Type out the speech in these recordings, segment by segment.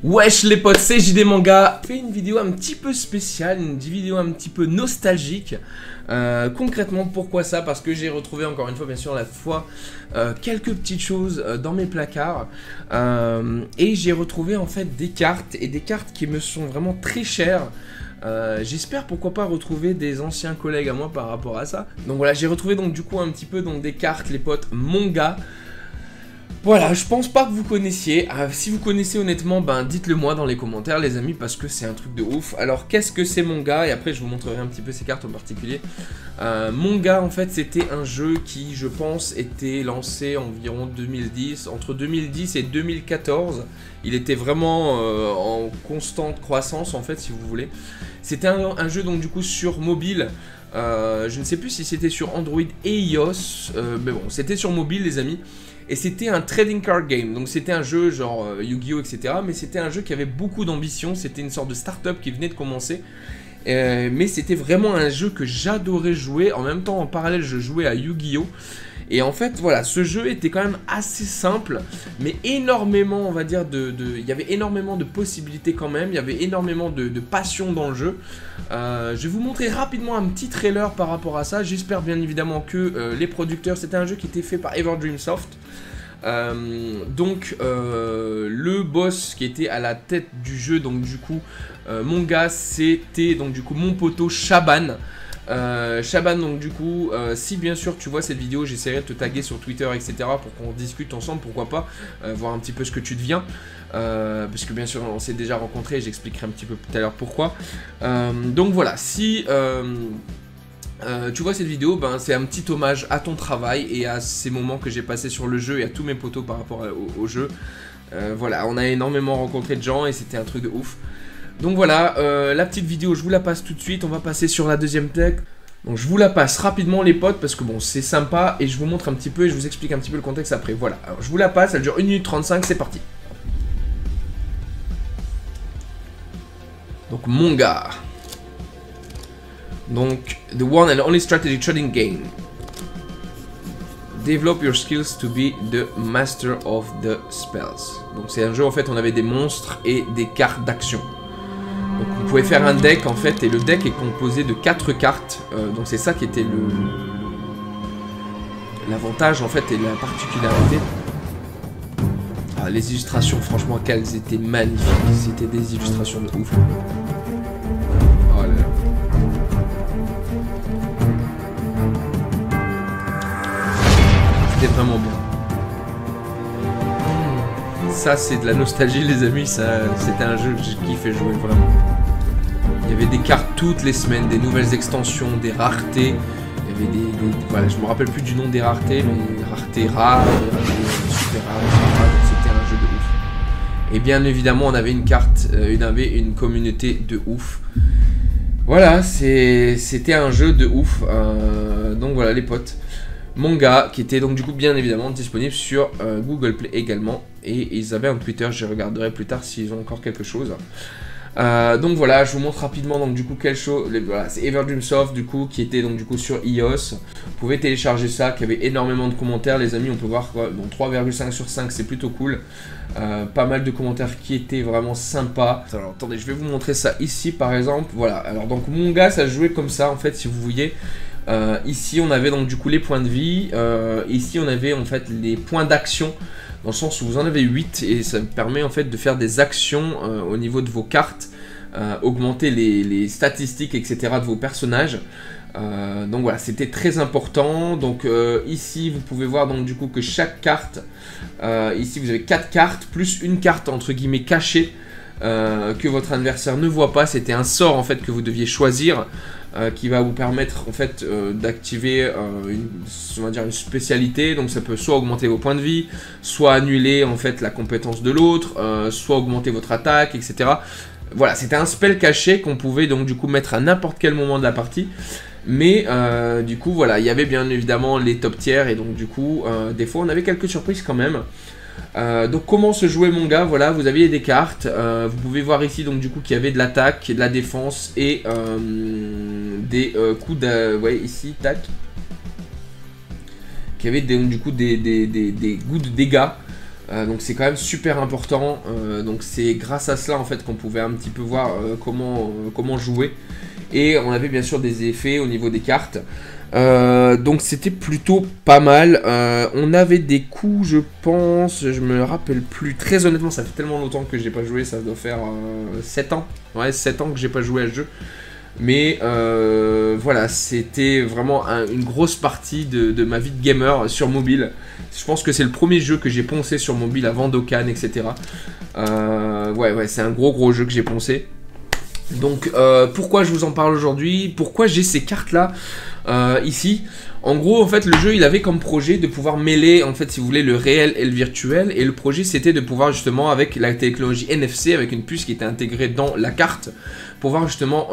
Wesh les potes, c'est JD Manga. Je fais une vidéo un petit peu spéciale, une vidéo un petit peu nostalgique. Concrètement, pourquoi ça? Parce que j'ai retrouvé encore une fois, bien sûr, quelques petites choses dans mes placards. Et j'ai retrouvé en fait des cartes, et des cartes qui me sont vraiment très chères. J'espère pourquoi pas retrouver des anciens collègues à moi par rapport à ça. Donc voilà, j'ai retrouvé donc du coup un petit peu donc des cartes, les potes, manga. Voilà, je pense pas que vous connaissiez. Si vous connaissez honnêtement, ben dites-le moi dans les commentaires les amis, parce que c'est un truc de ouf. Alors qu'est-ce que c'est Monga? Et après je vous montrerai un petit peu ces cartes en particulier. Monga en fait c'était un jeu qui je pense était lancé environ 2010, entre 2010 et 2014. Il était vraiment en constante croissance en fait si vous voulez. C'était un jeu donc du coup sur mobile. Je ne sais plus si c'était sur Android et iOS, mais bon c'était sur mobile les amis. Et c'était un trading card game, donc c'était un jeu genre Yu-Gi-Oh etc. Mais c'était un jeu qui avait beaucoup d'ambition, c'était une sorte de start-up qui venait de commencer. Mais c'était vraiment un jeu que j'adorais jouer, en même temps en parallèle je jouais à Yu-Gi-Oh! Et en fait voilà, ce jeu était quand même assez simple, mais énormément on va dire il y avait énormément de possibilités quand même, il y avait énormément de passion dans le jeu. Je vais vous montrer rapidement un petit trailer par rapport à ça, j'espère bien évidemment que les producteurs, c'était un jeu qui était fait par Everdream Soft. Le boss qui était à la tête du jeu, donc du coup Monga, c'était donc du coup mon poteau Shaban. Shaban, donc du coup si bien sûr tu vois cette vidéo, j'essaierai de te taguer sur Twitter etc pour qu'on discute ensemble, pourquoi pas voir un petit peu ce que tu deviens, parce que bien sûr on s'est déjà rencontrés, j'expliquerai un petit peu tout à l'heure pourquoi. Donc voilà, si tu vois cette vidéo, ben, c'est un petit hommage à ton travail et à ces moments que j'ai passés sur le jeu et à tous mes potos par rapport au jeu. Voilà, on a énormément rencontré de gens et c'était un truc de ouf. Donc voilà, la petite vidéo, je vous la passe tout de suite. On va passer sur la deuxième tech. Donc je vous la passe rapidement les potes parce que bon, c'est sympa et je vous montre un petit peu et je vous explique un petit peu le contexte après. Voilà, alors je vous la passe, elle dure 1 minute 35, c'est parti. Donc Monga. Donc, the one and only strategy trading game. Develop your skills to be the master of the spells. Donc c'est un jeu en fait, on avait des monstres et des cartes d'action. Donc vous pouvez faire un deck en fait, et le deck est composé de 4 cartes. Donc c'est ça qui était l'avantage en fait et la particularité. Ah, les illustrations, franchement, qu'elles étaient magnifiques. C'était des illustrations de ouf. Oh là là. C'était vraiment bien. Ça c'est de la nostalgie les amis, c'était un jeu que j'ai kiffé jouer vraiment. Il y avait des cartes toutes les semaines, des nouvelles extensions, des raretés. Il y avait voilà, je me rappelle plus du nom des raretés, mais des raretés rares, super rares, etc. C'était un jeu de ouf. Et bien évidemment on avait une carte, une communauté de ouf. Voilà, c'était un jeu de ouf. Donc voilà les potes. Monga, qui était donc du coup bien évidemment disponible sur Google Play également. Et ils avaient un Twitter, je regarderai plus tard s'ils ont encore quelque chose. Donc voilà, je vous montre rapidement donc du coup quelle chose. Voilà, c'est Everdream Soft du coup qui était donc du coup sur iOS. Vous pouvez télécharger ça, qui avait énormément de commentaires les amis, on peut voir quoi, donc 3,5 sur 5, c'est plutôt cool. Pas mal de commentaires qui étaient vraiment sympas. Alors attendez, je vais vous montrer ça ici par exemple. Voilà, alors donc Monga ça jouait comme ça en fait si vous voyez. Ici on avait donc du coup les points de vie, ici on avait en fait les points d'action, dans le sens où vous en avez 8 et ça me permet en fait de faire des actions au niveau de vos cartes, augmenter les statistiques etc de vos personnages. Donc voilà, c'était très important. Donc ici vous pouvez voir donc du coup que chaque carte, ici vous avez 4 cartes plus une carte entre guillemets cachée que votre adversaire ne voit pas. C'était un sort en fait que vous deviez choisir, qui va vous permettre en fait d'activer on va dire une spécialité. Donc ça peut soit augmenter vos points de vie, soit annuler en fait la compétence de l'autre, soit augmenter votre attaque etc. Voilà, c'était un spell caché qu'on pouvait donc du coup mettre à n'importe quel moment de la partie. Mais du coup voilà, il y avait bien évidemment les top tiers et donc du coup des fois on avait quelques surprises quand même. Donc comment se jouait Monga? Voilà, vous aviez des cartes, vous pouvez voir ici donc du coup qu'il y avait de l'attaque, de la défense et des coups de... ouais ici, tac. Qu'il y avait du coup des goûts de dégâts. Donc c'est quand même super important. Donc c'est grâce à cela en fait qu'on pouvait un petit peu voir comment jouer. Et on avait bien sûr des effets au niveau des cartes. Donc c'était plutôt pas mal. On avait des coups, je pense, je me rappelle plus. Très honnêtement, ça fait tellement longtemps que j'ai pas joué, ça doit faire 7 ans. Ouais, 7 ans que j'ai pas joué à ce jeu. Mais voilà, c'était vraiment une grosse partie de ma vie de gamer sur mobile. Je pense que c'est le premier jeu que j'ai poncé sur mobile avant Dokkan, etc. Ouais, c'est un gros jeu que j'ai poncé. Donc pourquoi je vous en parle aujourd'hui? Pourquoi j'ai ces cartes là ici? En gros en fait le jeu il avait comme projet de pouvoir mêler en fait si vous voulez le réel et le virtuel. Et le projet c'était de pouvoir justement avec la technologie NFC, avec une puce qui était intégrée dans la carte, pouvoir justement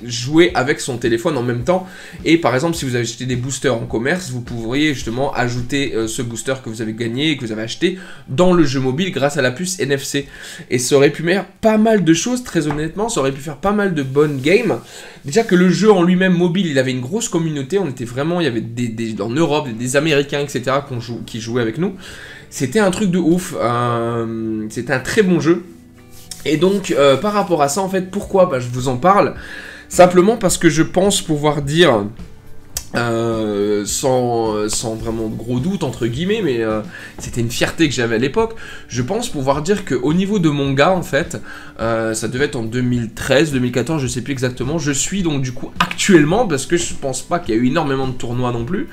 jouer avec son téléphone en même temps. Et par exemple si vous avez acheté des boosters en commerce, vous pourriez justement ajouter ce booster que vous avez gagné et que vous avez acheté dans le jeu mobile grâce à la puce NFC. Et ça aurait pu faire pas mal de choses, très honnêtement, ça aurait pu faire pas mal de bonnes games. Déjà que le jeu en lui-même mobile, il avait une grosse communauté, on était vraiment, il y avait en Europe, des Américains, etc. qui jouaient avec nous. C'était un truc de ouf, c'était un très bon jeu. Et donc, par rapport à ça, en fait, pourquoi je vous en parle? Simplement parce que je pense pouvoir dire, sans vraiment de gros doute, entre guillemets, mais c'était une fierté que j'avais à l'époque, je pense pouvoir dire qu'au niveau de mon gars, en fait, ça devait être en 2013, 2014, je sais plus exactement, je suis donc du coup actuellement, parce que je pense pas qu'il y a eu énormément de tournois non plus,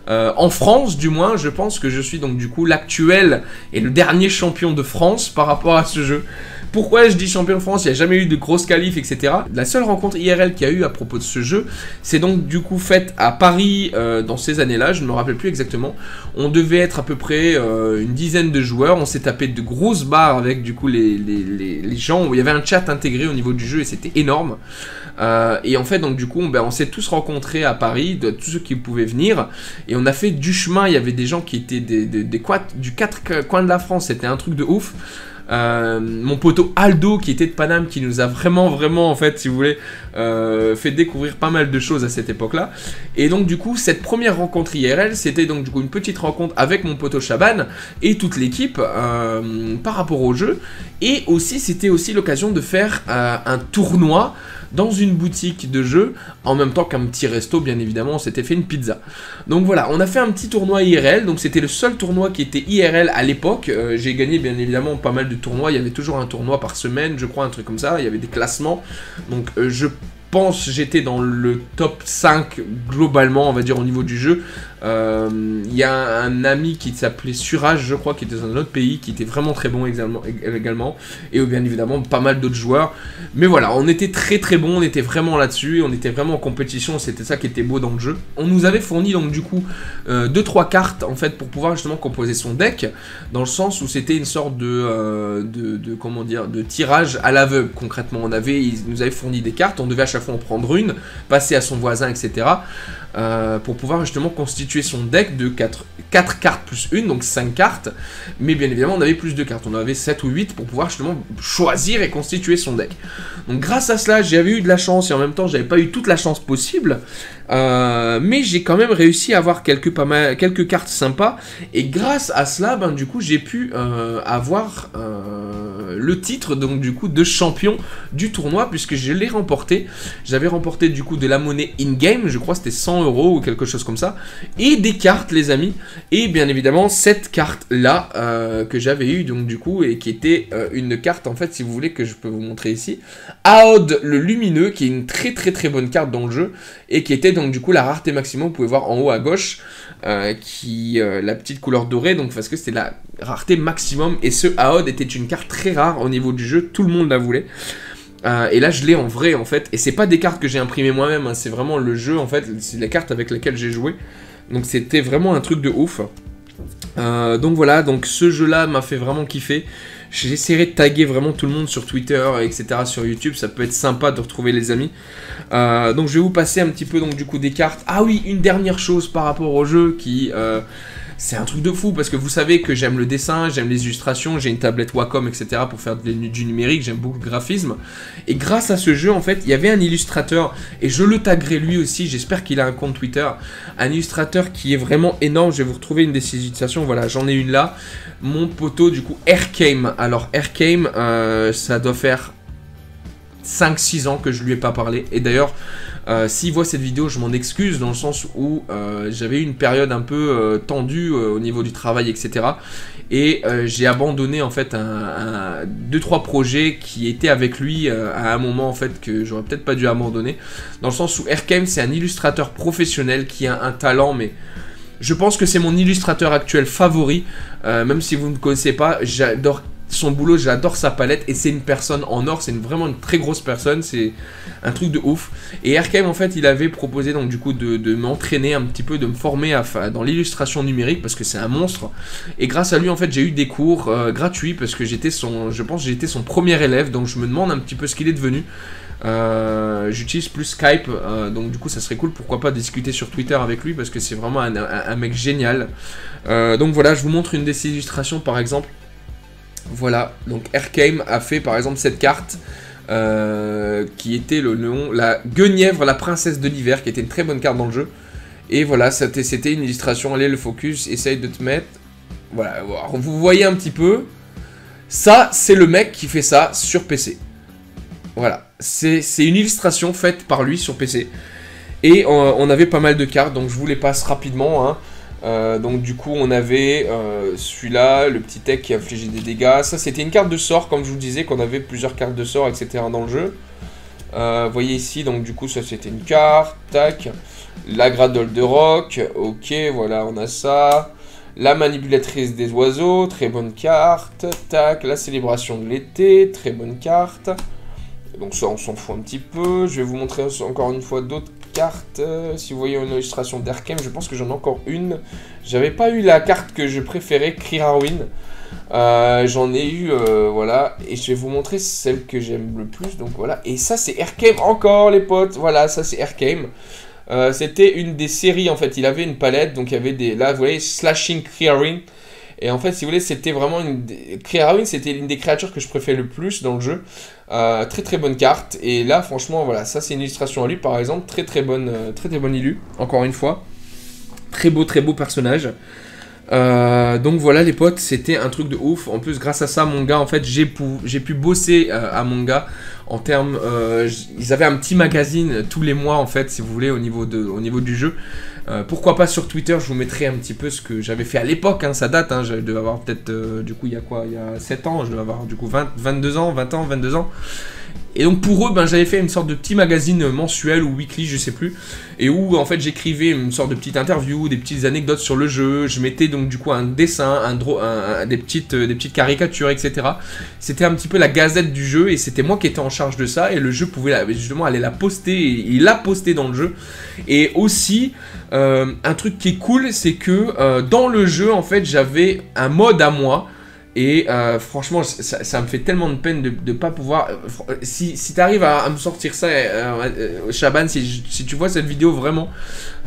en France du moins, je pense que je suis donc du coup l'actuel et le dernier champion de France par rapport à ce jeu. Pourquoi je dis champion de France? Il n'y a jamais eu de grosses qualifs, etc. La seule rencontre IRL qu'il y a eu à propos de ce jeu, c'est donc du coup faite à Paris dans ces années-là, je ne me rappelle plus exactement. On devait être à peu près une dizaine de joueurs, on s'est tapé de grosses barres avec du coup les gens, où il y avait un chat intégré au niveau du jeu et c'était énorme. Et en fait donc du coup on s'est tous rencontrés à Paris, de tous ceux qui pouvaient venir, et on a fait du chemin. Il y avait des gens qui étaient du 4 coins de la France, c'était un truc de ouf. Mon poteau Aldo qui était de Paname, qui nous a vraiment en fait si vous voulez fait découvrir pas mal de choses à cette époque là. Et donc du coup cette première rencontre IRL c'était donc du coup une petite rencontre avec mon poteau Chaban et toute l'équipe par rapport au jeu. Et aussi c'était aussi l'occasion de faire un tournoi dans une boutique de jeux, en même temps qu'un petit resto, bien évidemment, on s'était fait une pizza. Donc voilà, on a fait un petit tournoi IRL, donc c'était le seul tournoi qui était IRL à l'époque. J'ai gagné bien évidemment pas mal de tournois, il y avait toujours un tournoi par semaine, je crois, un truc comme ça, il y avait des classements. Donc je pense j'étais dans le top 5 globalement, on va dire, au niveau du jeu. Il y a un ami qui s'appelait Surage, je crois, qui était dans un autre pays, qui était vraiment très bon également, et bien évidemment pas mal d'autres joueurs. Mais voilà, on était très bon, on était vraiment là-dessus, on était vraiment en compétition, c'était ça qui était beau dans le jeu. On nous avait fourni donc du coup 2-3 cartes en fait pour pouvoir justement composer son deck, dans le sens où c'était une sorte comment dire, de tirage à l'aveugle concrètement. Ils nous avaient fourni des cartes, on devait à chaque fois en prendre une, passer à son voisin, etc. Pour pouvoir justement constituer son deck de 4 cartes plus 1, donc 5 cartes. Mais bien évidemment on avait plus de cartes, on avait 7 ou 8 pour pouvoir justement choisir et constituer son deck. Donc grâce à cela j'avais eu de la chance, et en même temps j'avais pas eu toute la chance possible, mais j'ai quand même réussi à avoir quelques cartes sympas. Et grâce à cela du coup j'ai pu avoir le titre donc du coup de champion du tournoi, puisque je l'ai remporté. J'avais remporté du coup de la monnaie in-game, je crois que c'était 100 € ou quelque chose comme ça, et des cartes les amis, et bien évidemment cette carte là que j'avais eu donc du coup, et qui était une carte en fait si vous voulez, que je peux vous montrer ici, Aod le lumineux, qui est une très bonne carte dans le jeu, et qui était donc du coup la rareté maximum, vous pouvez voir en haut à gauche, la petite couleur dorée, donc parce que c'était la rareté maximum, et ce Aod était une carte très rare au niveau du jeu, tout le monde la voulait. Et là je l'ai en vrai en fait, et c'est pas des cartes que j'ai imprimées moi-même, hein, c'est vraiment le jeu en fait, c'est les cartes avec lesquelles j'ai joué, donc c'était vraiment un truc de ouf. Donc voilà, donc ce jeu là m'a fait vraiment kiffer. J'essaierai de taguer vraiment tout le monde sur Twitter, etc., sur YouTube, ça peut être sympa de retrouver les amis. Donc je vais vous passer un petit peu donc du coup des cartes. Ah oui, une dernière chose par rapport au jeu qui c'est un truc de fou parce que vous savez que j'aime le dessin, j'aime les illustrations, j'ai une tablette Wacom, etc. pour faire du numérique, j'aime beaucoup le graphisme. Et grâce à ce jeu, en fait, il y avait un illustrateur, et je le taguerai lui aussi, j'espère qu'il a un compte Twitter, un illustrateur qui est vraiment énorme. Je vais vous retrouver une de ses illustrations, voilà, j'en ai une là. Mon poteau, du coup, Aircame. Alors, Aircame, ça doit faire 5-6 ans que je lui ai pas parlé. Et d'ailleurs, s'il voit cette vidéo, je m'en excuse dans le sens où j'avais eu une période un peu tendue au niveau du travail, etc. Et j'ai abandonné en fait 2-3 projets qui étaient avec lui à un moment en fait que j'aurais peut-être pas dû abandonner. Dans le sens où Aircame, c'est un illustrateur professionnel qui a un talent, mais je pense que c'est mon illustrateur actuel favori. Même si vous ne connaissez pas, j'adore son boulot, j'adore sa palette, et c'est une personne en or, c'est vraiment une très grosse personne, c'est un truc de ouf. Et Aircame, en fait, il avait proposé donc du coup de m'entraîner un petit peu, de me former dans l'illustration numérique, parce que c'est un monstre. Et grâce à lui, en fait, j'ai eu des cours gratuits, parce que je pense que j'étais son premier élève, donc je me demande un petit peu ce qu'il est devenu. J'utilise plus Skype, donc du coup ça serait cool, pourquoi pas discuter sur Twitter avec lui, parce que c'est vraiment un mec génial. Donc voilà, je vous montre une de ses illustrations par exemple. Voilà, donc Aircame a fait par exemple cette carte qui était le nom, la Guenièvre, la princesse de l'hiver, qui était une très bonne carte dans le jeu. Et voilà, c'était une illustration. Allez, le focus, essaye de te mettre. Voilà, alors, vous voyez un petit peu. Ça, c'est le mec qui fait ça sur PC. Voilà, c'est une illustration faite par lui sur PC. Et on avait pas mal de cartes, donc je vous les passe rapidement, hein. Donc du coup on avait celui-là, le petit tech qui infligeait des dégâts. Ça c'était une carte de sort, comme je vous disais qu'on avait plusieurs cartes de sort, etc. dans le jeu. Vous voyez ici, donc du coup ça c'était une carte, tac. La gradole de roc, ok, voilà on a ça. La manipulatrice des oiseaux, très bonne carte, tac. La célébration de l'été, très bonne carte. Donc ça on s'en fout un petit peu. Je vais vous montrer encore une fois d'autres cartes. Si vous voyez une illustration d'Aircame, je pense que j'en ai encore une. J'avais pas eu la carte que je préférais, Criarwin. J'en ai eu, voilà. Et je vais vous montrer celle que j'aime le plus. Donc voilà. Et ça c'est Aircame encore les potes. Voilà, ça c'est Aircame. C'était une des séries en fait. Il avait une palette, donc il y avait des... Là vous voyez, Slashing Criarwin. Et en fait, si vous voulez, c'était vraiment Criarwin, c'était l'une des créatures que je préfère le plus dans le jeu. Très très bonne carte. Et là, franchement, voilà, ça c'est une illustration à lui, par exemple. Très très bonne illu, encore une fois. Très beau personnage. Donc voilà les potes, c'était un truc de ouf. En plus, grâce à ça, mon gars, en fait, j'ai pu bosser à mon gars. En termes, ils avaient un petit magazine tous les mois, en fait, si vous voulez, au niveau du jeu. Pourquoi pas sur Twitter, je vous mettrai un petit peu ce que j'avais fait à l'époque, hein, ça date, hein, je devais avoir peut-être, du coup, il y a quoi, il y a 7 ans, je devais avoir du coup 22 ans. Et donc pour eux, ben, j'avais fait une sorte de petit magazine mensuel ou weekly, je sais plus, et où en fait j'écrivais une sorte de petite interview, des petites anecdotes sur le jeu, je mettais donc du coup un dessin, des petites caricatures, etc. C'était un petit peu la gazette du jeu, et c'était moi qui étais en charge de ça, et le jeu pouvait justement aller la poster, et il l'a posté dans le jeu. Et aussi, un truc qui est cool, c'est que dans le jeu, en fait, j'avais un mode à moi. Et franchement, ça me fait tellement de peine de ne pas pouvoir... si tu arrives à me sortir ça, Shaban, si tu vois cette vidéo, vraiment,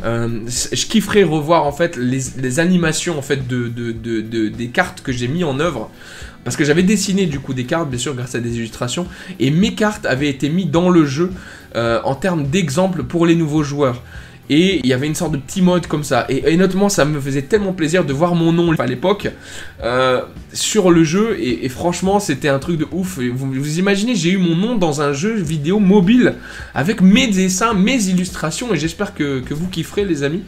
je kifferais revoir en fait les animations en fait, des cartes que j'ai mis en œuvre. Parce que j'avais dessiné du coup des cartes, bien sûr, grâce à des illustrations. Et mes cartes avaient été mises dans le jeu en termes d'exemple pour les nouveaux joueurs. Et il y avait une sorte de petit mode comme ça. Et notamment, ça me faisait tellement plaisir de voir mon nom à l'époque sur le jeu. Et franchement, c'était un truc de ouf. Et vous imaginez, j'ai eu mon nom dans un jeu vidéo mobile avec mes dessins, mes illustrations. Et j'espère que vous kifferez, les amis.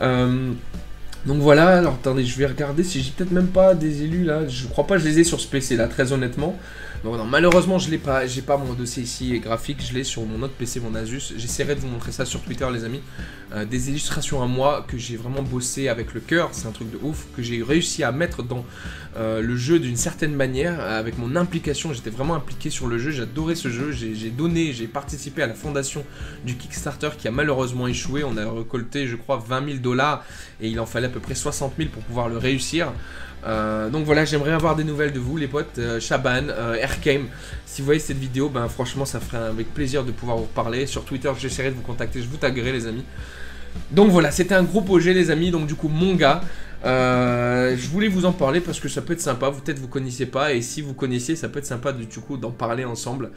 Donc voilà, alors attendez, je vais regarder si j'ai peut-être même pas des élus là. Je crois pas que je les ai sur ce PC là, très honnêtement. Donc non, malheureusement je l'ai pas, j'ai pas mon dossier ici graphique, je l'ai sur mon autre PC, mon Asus. J'essaierai de vous montrer ça sur Twitter les amis. Des illustrations à moi que j'ai vraiment bossé avec le cœur, c'est un truc de ouf, que j'ai réussi à mettre dans le jeu d'une certaine manière, avec mon implication, j'étais vraiment impliqué sur le jeu, j'adorais ce jeu, j'ai participé à la fondation du Kickstarter qui a malheureusement échoué, on a récolté je crois 20 000 $ et il en fallait à peu près 60 000 pour pouvoir le réussir. Donc voilà, j'aimerais avoir des nouvelles de vous les potes, Shaban, Aircame. Si vous voyez cette vidéo, ben franchement ça ferait avec plaisir de pouvoir vous parler. Sur Twitter j'essaierai de vous contacter, je vous taguerai les amis. Donc voilà, c'était un gros projet les amis, donc du coup mon gars, Je voulais vous en parler parce que ça peut être sympa, peut-être vous connaissez pas, et si vous connaissez, ça peut être sympa du coup d'en parler ensemble.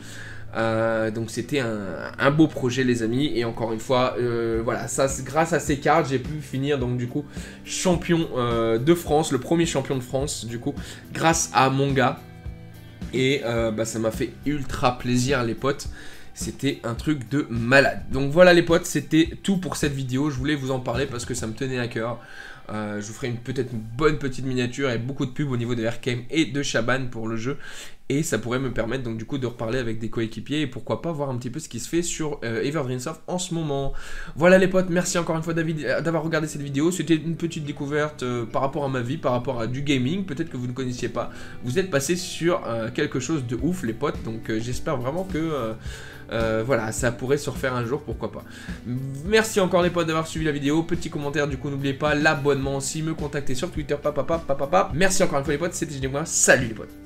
Donc c'était un beau projet les amis, et encore une fois voilà, ça grâce à ces cartes j'ai pu finir donc du coup champion de France, le premier champion de France du coup grâce à mon gars, et ça m'a fait ultra plaisir les potes. C'était un truc de malade. Donc voilà les potes, c'était tout pour cette vidéo. Je voulais vous en parler parce que ça me tenait à cœur. Je vous ferai peut-être une bonne petite miniature et beaucoup de pubs au niveau de RKM et de Shaban pour le jeu. Et ça pourrait me permettre donc du coup de reparler avec des coéquipiers et pourquoi pas voir un petit peu ce qui se fait sur Everdreamsoft en ce moment. Voilà les potes, merci encore une fois David d'avoir regardé cette vidéo. C'était une petite découverte par rapport à ma vie, par rapport à du gaming. Peut-être que vous ne connaissiez pas. Vous êtes passé sur quelque chose de ouf les potes. Donc j'espère vraiment que voilà, ça pourrait se refaire un jour, pourquoi pas. Merci encore les potes d'avoir suivi la vidéo. Petit commentaire du coup, n'oubliez pas l'abonnement aussi, me contacter sur Twitter, Merci encore une fois les potes, c'était Génémois, salut les potes.